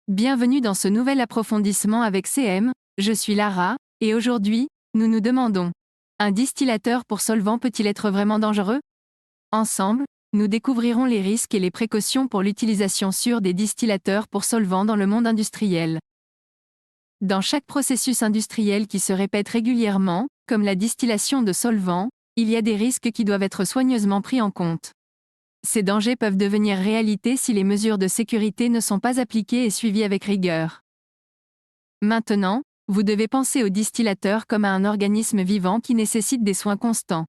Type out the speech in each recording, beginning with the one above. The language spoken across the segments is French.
Bienvenue dans ce nouvel approfondissement avec CM, je suis Lara, et aujourd'hui, nous nous demandons, un distillateur pour solvant peut-il être vraiment dangereux? Ensemble, nous découvrirons les risques et les précautions pour l'utilisation sûre des distillateurs pour solvants dans le monde industriel. Dans chaque processus industriel qui se répète régulièrement, comme la distillation de solvants, il y a des risques qui doivent être soigneusement pris en compte. Ces dangers peuvent devenir réalité si les mesures de sécurité ne sont pas appliquées et suivies avec rigueur. Maintenant, vous devez penser au distillateur comme à un organisme vivant qui nécessite des soins constants.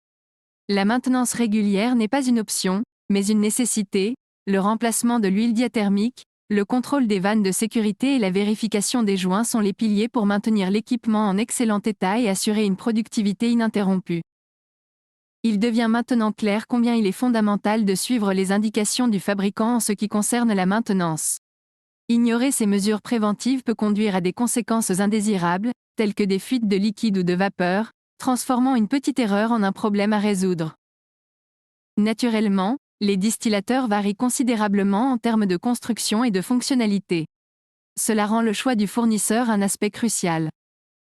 La maintenance régulière n'est pas une option, mais une nécessité, le remplacement de l'huile diathermique, le contrôle des vannes de sécurité et la vérification des joints sont les piliers pour maintenir l'équipement en excellent état et assurer une productivité ininterrompue. Il devient maintenant clair combien il est fondamental de suivre les indications du fabricant en ce qui concerne la maintenance. Ignorer ces mesures préventives peut conduire à des conséquences indésirables, telles que des fuites de liquide ou de vapeur, transformant une petite erreur en un problème à résoudre. Naturellement, les distillateurs varient considérablement en termes de construction et de fonctionnalité. Cela rend le choix du fournisseur un aspect crucial.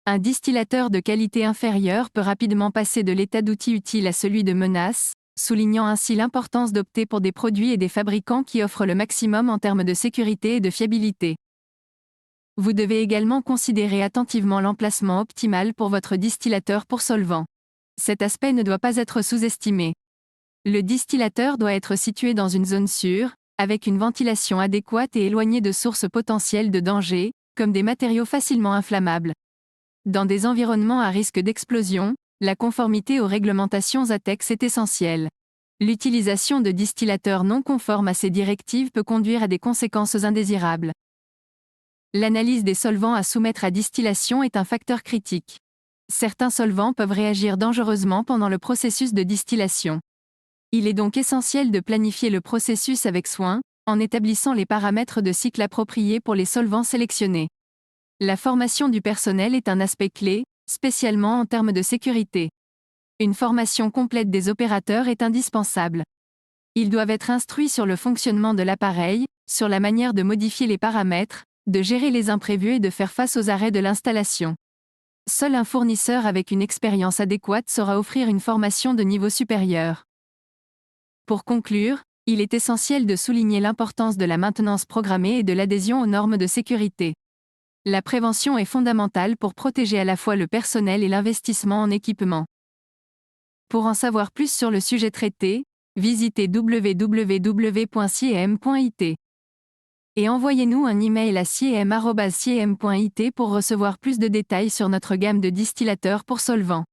Un distillateur de qualité inférieure peut rapidement passer de l'état d'outil utile à celui de menace, soulignant ainsi l'importance d'opter pour des produits et des fabricants qui offrent le maximum en termes de sécurité et de fiabilité. Vous devez également considérer attentivement l'emplacement optimal pour votre distillateur pour solvant. Cet aspect ne doit pas être sous-estimé. Le distillateur doit être situé dans une zone sûre, avec une ventilation adéquate et éloigné de sources potentielles de danger, comme des matériaux facilement inflammables. Dans des environnements à risque d'explosion, la conformité aux réglementations ATEX est essentielle. L'utilisation de distillateurs non conformes à ces directives peut conduire à des conséquences indésirables. L'analyse des solvants à soumettre à distillation est un facteur critique. Certains solvants peuvent réagir dangereusement pendant le processus de distillation. Il est donc essentiel de planifier le processus avec soin, en établissant les paramètres de cycle appropriés pour les solvants sélectionnés. La formation du personnel est un aspect clé, spécialement en termes de sécurité. Une formation complète des opérateurs est indispensable. Ils doivent être instruits sur le fonctionnement de l'appareil, sur la manière de modifier les paramètres, de gérer les imprévus et de faire face aux arrêts de l'installation. Seul un fournisseur avec une expérience adéquate saura offrir une formation de niveau supérieur. Pour conclure, il est essentiel de souligner l'importance de la maintenance programmée et de l'adhésion aux normes de sécurité. La prévention est fondamentale pour protéger à la fois le personnel et l'investissement en équipement. Pour en savoir plus sur le sujet traité, visitez www.ciem.it. Et envoyez-nous un email à ciem@ciem.it pour recevoir plus de détails sur notre gamme de distillateurs pour solvants.